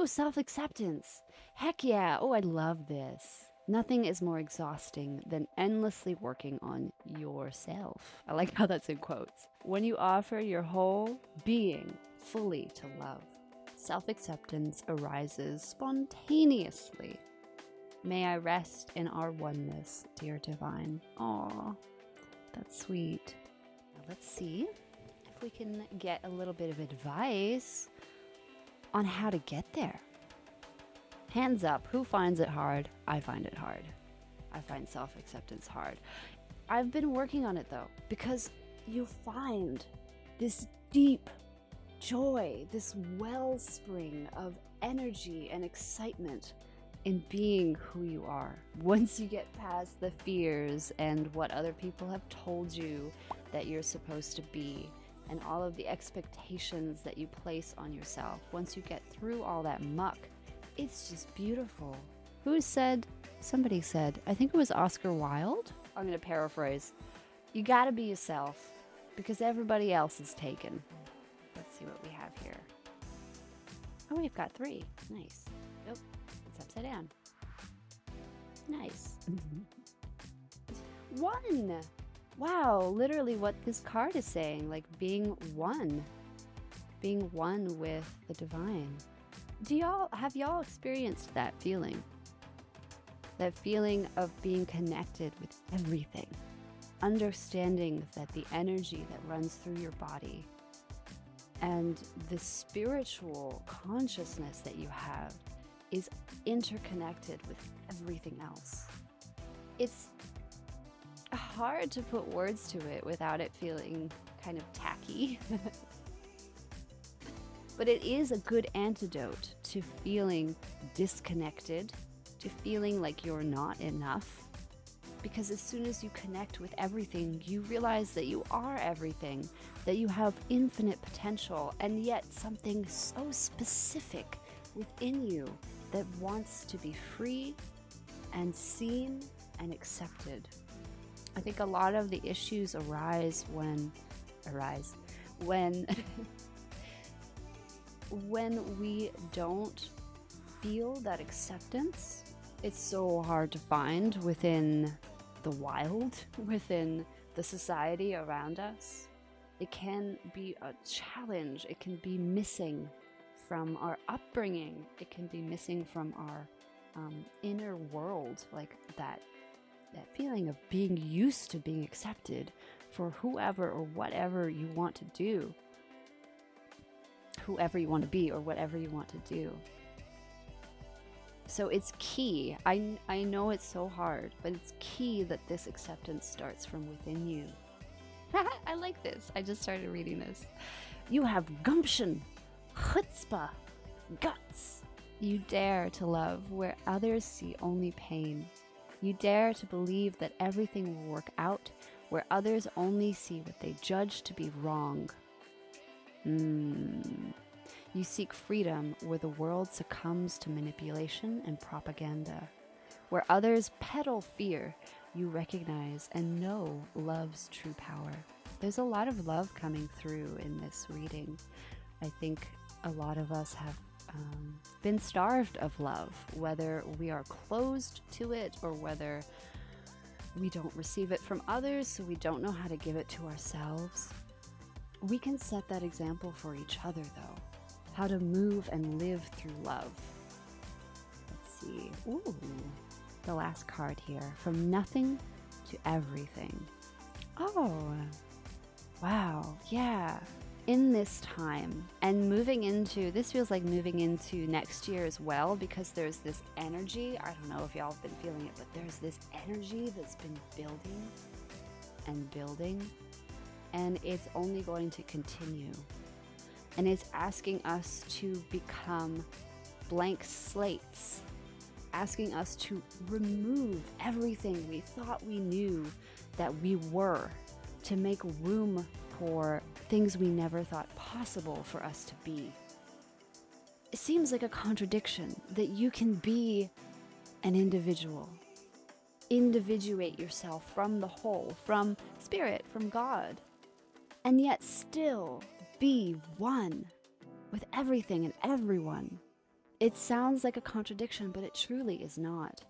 Oh, self-acceptance. Heck yeah. Oh, I love this. Nothing is more exhausting than endlessly working on yourself. I like how that's in quotes. When you offer your whole being fully to love, self acceptance arises spontaneously. May I rest in our oneness, dear divine. Aw, that's sweet. Now let's see if we can get a little bit of advice on how to get there. Hands up, who finds it hard? I find it hard. I find self acceptance hard. I've been working on it though, because you find this deep joy, this wellspring of energy and excitement in being who you are. Once you get past the fears and what other people have told you that you're supposed to be, and all of the expectations that you place on yourself, once you get through all that muck, it's just beautiful. Somebody said, I think it was Oscar Wilde. I'm going to paraphrase. You got to be yourself because everybody else is taken. Let's see what we have here. Oh, we've got 3. Nice. Nope, it's upside down. Nice. 1. Wow, literally what this card is saying, like being one with the divine. Have y'all experienced that feeling? That feeling of being connected with everything, understanding that the energy that runs through your body and the spiritual consciousness that you have is interconnected with everything else. It's hard to put words to it without it feeling kind of tacky. But it is a good antidote to feeling disconnected, to feeling like you're not enough. Because as soon as you connect with everything, you realize that you are everything, that you have infinite potential, and yet something so specific within you that wants to be free and seen and accepted. I think a lot of the issues arise when when we don't feel that acceptance. It's so hard to find within the wild, within the society around us. It can be a challenge. It can be missing from our upbringing. It can be missing from our inner world, like that feeling of being used to being accepted for whoever or whatever you want to do, whoever you want to be or whatever you want to do. So it's key. I know it's so hard, but it's key that this acceptance starts from within you. I like this. I just started reading this. You have gumption, chutzpah, guts. You dare to love where others see only pain. You dare to believe that everything will work out where others only see what they judge to be wrong. You seek freedom where the world succumbs to manipulation and propaganda. Where others peddle fear, you recognize and know love's true power. There's a lot of love coming through in this reading. I think a lot of us have been starved of love, whether we are closed to it or whether we don't receive it from others, so we don't know how to give it to ourselves. We can set that example for each other, though. How to move and live through love. Let's see. Ooh, the last card here. From nothing to everything. Oh, wow. Yeah. In this time and moving into, this feels like moving into next year as well, because there's this energy. I don't know if y'all have been feeling it, but there's this energy that's been building and building, and it's only going to continue. And it's asking us to become blank slates, asking us to remove everything we thought we knew that we were, to make room for things we never thought possible for us to be. It seems like a contradiction that you can be an individual, individuate yourself from the whole, from spirit, from God, and yet still be one with everything and everyone. It sounds like a contradiction, but it truly is not.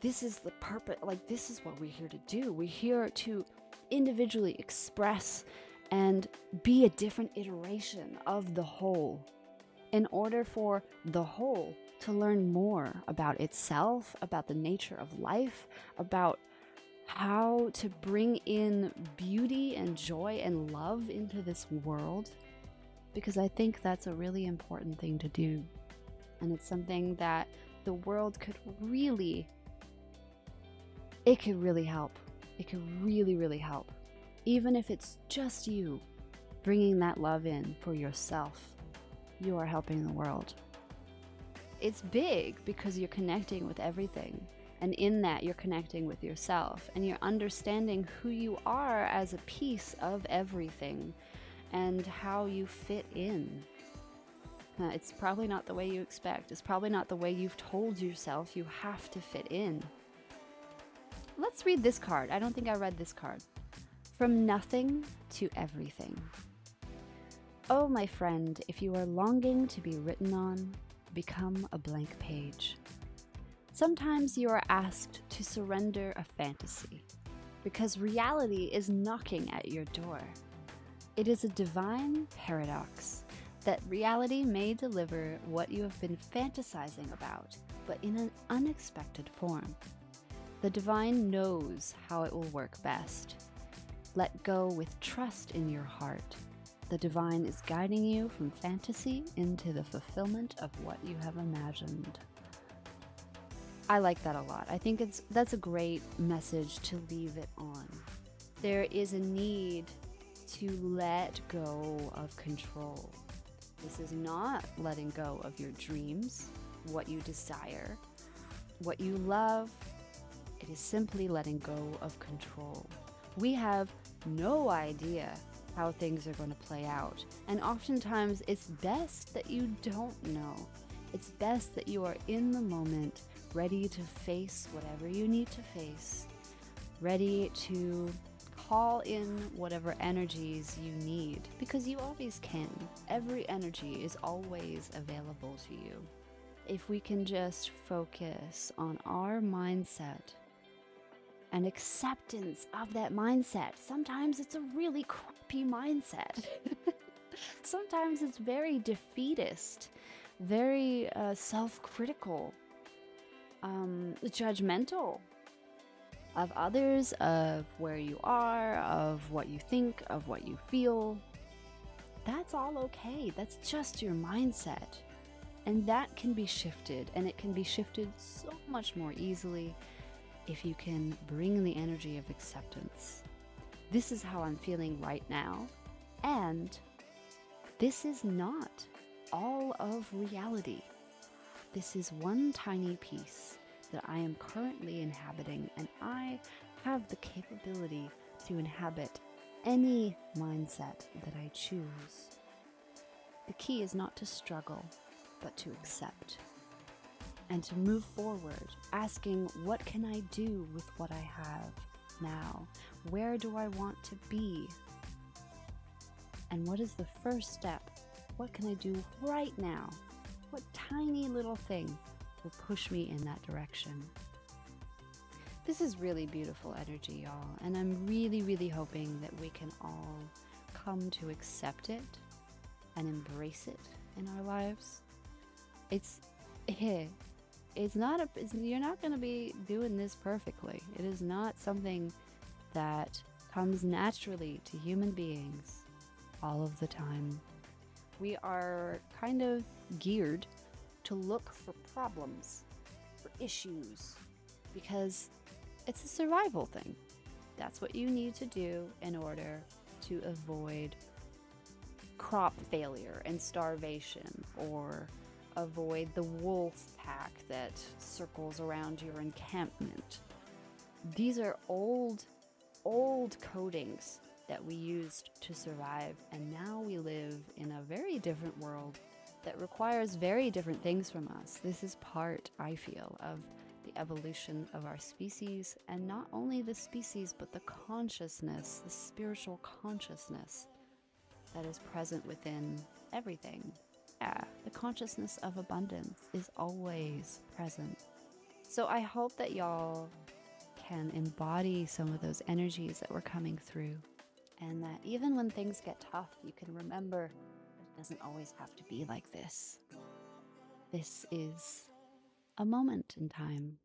This is the purpose, like, this is what we're here to do. We're here to individually express and be a different iteration of the whole, in order for the whole to learn more about itself, about the nature of life, about how to bring in beauty and joy and love into this world. Because I think that's a really important thing to do. And it's something that the world could really, it could really help. It could really, really help. Even if it's just you bringing that love in for yourself, you are helping the world. It's big because you're connecting with everything. And in that, you're connecting with yourself. And you're understanding who you are as a piece of everything and how you fit in. It's probably not the way you expect. It's probably not the way you've told yourself you have to fit in. Let's read this card. I don't think I read this card. From nothing to everything. Oh, my friend, if you are longing to be written on, become a blank page. Sometimes you are asked to surrender a fantasy because reality is knocking at your door. It is a divine paradox that reality may deliver what you have been fantasizing about, but in an unexpected form. The divine knows how it will work best. Let go with trust in your heart. The divine is guiding you from fantasy into the fulfillment of what you have imagined. I like that a lot. I think that's a great message to leave it on. There is a need to let go of control. This is not letting go of your dreams, what you desire, what you love. It is simply letting go of control. We have no idea how things are going to play out, and oftentimes it's best that you don't know. It's best that you are in the moment, ready to face whatever you need to face, ready to call in whatever energies you need, because you always can. Every energy is always available to you. If we can just focus on our mindset and acceptance of that mindset. Sometimes it's a really crappy mindset. Sometimes it's very defeatist, very self-critical, judgmental of others, of where you are, of what you think, of what you feel. That's all okay. That's just your mindset. And that can be shifted, and it can be shifted so much more easily if you can bring the energy of acceptance. This is how I'm feeling right now, and this is not all of reality. This is one tiny piece that I am currently inhabiting, and I have the capability to inhabit any mindset that I choose. The key is not to struggle, but to accept and to move forward, asking, what can I do with what I have now? Where do I want to be? And what is the first step? What can I do right now? What tiny little thing will push me in that direction? This is really beautiful energy, y'all, and I'm really, really hoping that we can all come to accept it and embrace it in our lives. You're not going to be doing this perfectly. It is not something that comes naturally to human beings all of the time. We are kind of geared to look for problems, for issues, because it's a survival thing. That's what you need to do in order to avoid crop failure and starvation, or avoid the wolf pack that circles around your encampment. These are old codings that we used to survive, and now we live in a very different world that requires very different things from us. This is part, I feel, of the evolution of our species, and not only the species, but the consciousness, the spiritual consciousness that is present within everything. yeah, the consciousness of abundance is always present. So I hope that y'all can embody some of those energies that were coming through, and that even when things get tough, you can remember that it doesn't always have to be like this. This is a moment in time.